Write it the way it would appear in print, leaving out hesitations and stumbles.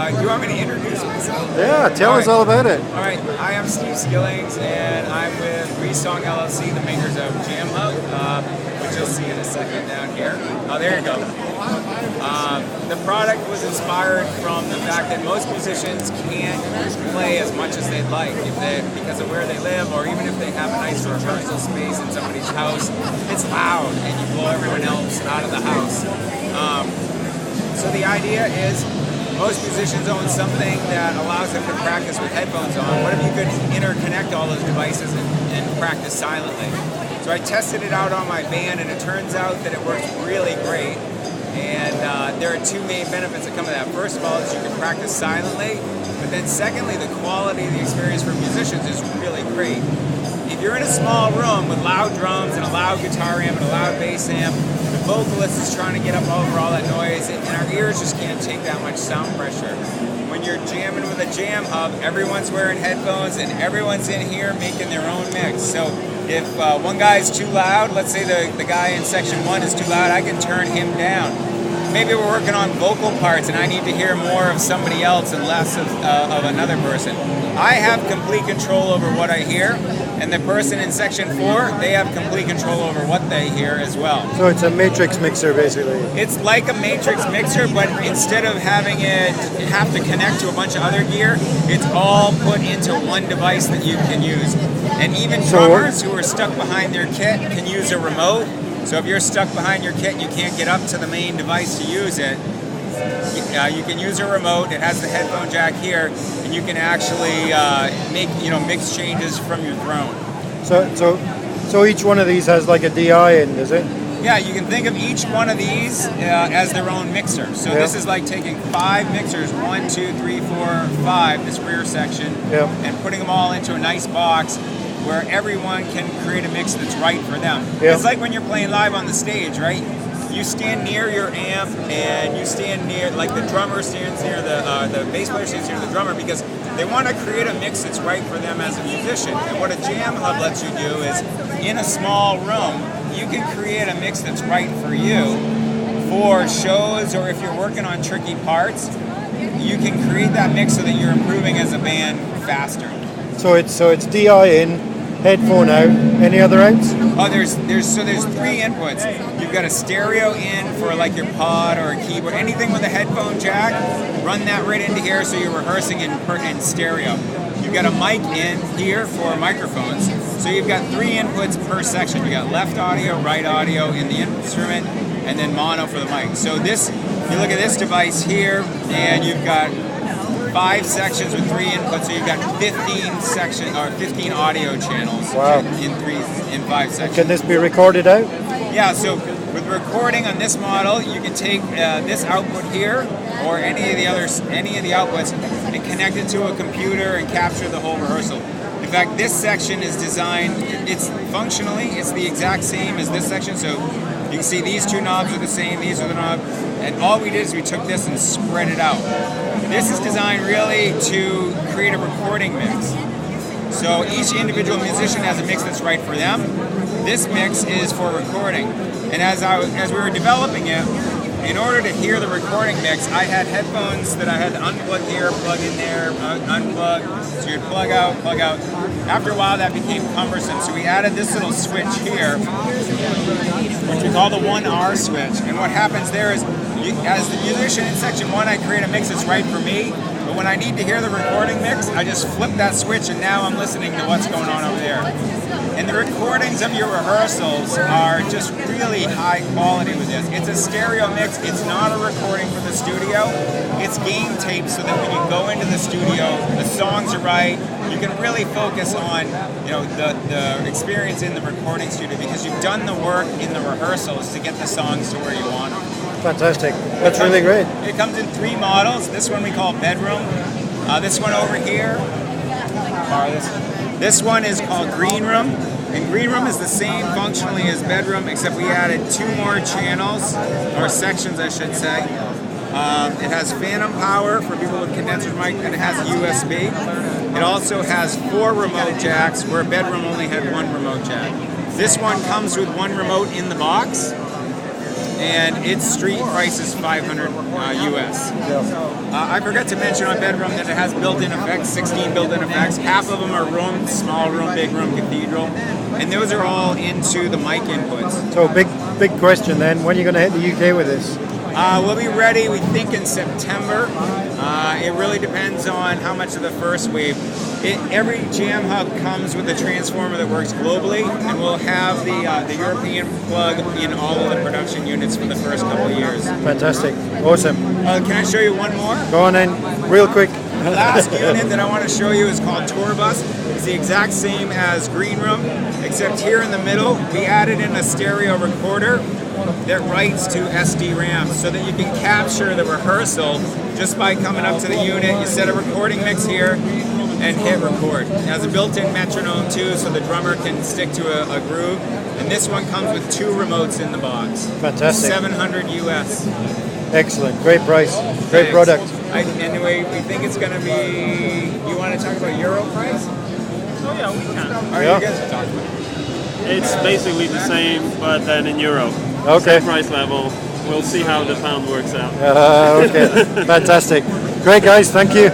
you want me to introduce myself? Yeah, tell us all about it. All right, I am Steve Skillings, and I'm with Resong LLC, the makers of Jam Hub, which you'll see in a second down here. Oh, there you go. The product was inspired from the fact that most musicians can't play as much as they'd like because of where they live, or even if they have a nice rehearsal space in somebody's house, it's loud and you blow everyone else out of the house. So the idea is most musicians own something that allows them to practice with headphones on. What if you could interconnect all those devices and practice silently? So I tested it out on my band, and it turns out that it works really great. And there are two main benefits that come with that. First of all, is you can practice silently, but then secondly, the quality of the experience for musicians is really great. If you're in a small room with loud drums and a loud guitar amp and a loud bass amp, the vocalist is trying to get up over all that noise, and our ears just can't take that much sound pressure. When you're jamming with a Jam Hub, everyone's wearing headphones and everyone's in here making their own mix. So if one guy's too loud, let's say the guy in section 1 is too loud, I can turn him down. Maybe we're working on vocal parts and I need to hear more of somebody else and less of another person. I have complete control over what I hear, and the person in section 4, they have complete control over what they hear as well. So it's a matrix mixer, basically. It's like a matrix mixer, but instead of having it have to connect to a bunch of other gear, it's all put into one device that you can use. And even drummers who are stuck behind their kit can use a remote. So if you're stuck behind your kit and you can't get up to the main device to use it, you can use a remote. It has the headphone jack here, and you can actually make mix changes from your throne. So each one of these has like a DI in, does it? Yeah, you can think of each one of these as their own mixer. So this is like taking 5 mixers, 1, 2, 3, 4, 5, this rear section, and putting them all into a nice box where everyone can create a mix that's right for them. It's like when you're playing live on the stage, right? You stand near your amp, and you stand near, like the drummer stands near the bass player stands near the drummer, because they want to create a mix that's right for them as a musician. And what a Jam Hub lets you do is, in a small room, you can create a mix that's right for you for shows, or if you're working on tricky parts, you can create that mix so that you're improving as a band faster. So it's DI in, headphone out. Any other outs? Oh, there's 3 inputs. You've got a stereo in for like your pod or a keyboard, anything with a headphone jack. Run that right into here, so you're rehearsing in stereo. You've got a mic in here for microphones. So you've got 3 inputs per section. You got left audio, right audio in the instrument, and then mono for the mic. So this, you look at this device here, and you've got 5 sections with 3 inputs, so you've got 15 audio channels in 5 sections. Can this be recorded out? Yeah, so with recording on this model, you can take this output here or any of the outputs and connect it to a computer and capture the whole rehearsal. In fact, this section is designed, it's the exact same as this section, so you can see these 2 knobs are the same, these are the knobs, and all we did is we took this and spread it out. This is designed really to create a recording mix. So each individual musician has a mix that's right for them. This mix is for recording. And as we were developing it, in order to hear the recording mix, I had headphones that I had to unplug here, plug in there, unplug. So you'd plug out, plug out. After a while, that became cumbersome. So we added this little switch here, which we call the 1R switch. And what happens there is, as the musician in section 1, I create a mix that's right for me. But when I need to hear the recording mix, I just flip that switch, and now I'm listening to what's going on over there. And the recordings of your rehearsals are just really high quality with this. It's a stereo mix. It's not a recording for the studio. It's game tape, so that when you go into the studio, the songs are right. You can really focus on, the experience in the recording studio, because you've done the work in the rehearsals to get the songs to where you want them. Fantastic. That's really great. It comes in 3 models. This one we call Bedroom. This one over here, this one is called Green Room. And Green Room is the same functionally as Bedroom, except we added 2 more channels, or sections I should say. It has phantom power for people with condenser mic, and it has USB. It also has 4 remote jacks, where Bedroom only had 1 remote jack. This one comes with 1 remote in the box. and its street price is 500 US. I forgot to mention on bedroom that it has built-in effects, 16 built-in effects. Half of them are room, small room, big room, cathedral, and those are all into the mic inputs. So big question then, when are you going to hit the UK with this? We'll be ready, we think, in September. It really depends on how much of the first wave. Every jam hub comes with a transformer that works globally, and we'll have the European plug in all of the production units for the first couple of years. Fantastic. Awesome. Can I show you one more? Go on in, real quick. The last unit that I want to show you is called Tour Bus. It's the exact same as Green Room, except here in the middle, we added in a stereo recorder that writes to SD RAMs so that you can capture the rehearsal just by coming up to the unit. You set a recording mix here and hit record. It has a built-in metronome too, so the drummer can stick to a groove. And this one comes with 2 remotes in the box. Fantastic. 700 US. Excellent. Great price. Great product. Anyway, we think it's going to be. You want to talk about Euro price? Oh yeah, we can. All right, Yeah. you guys are talking about. It's basically the same, but then in euro. Okay. Same price level. We'll see how the pound works out. Okay. Fantastic. Great, guys. Thank you.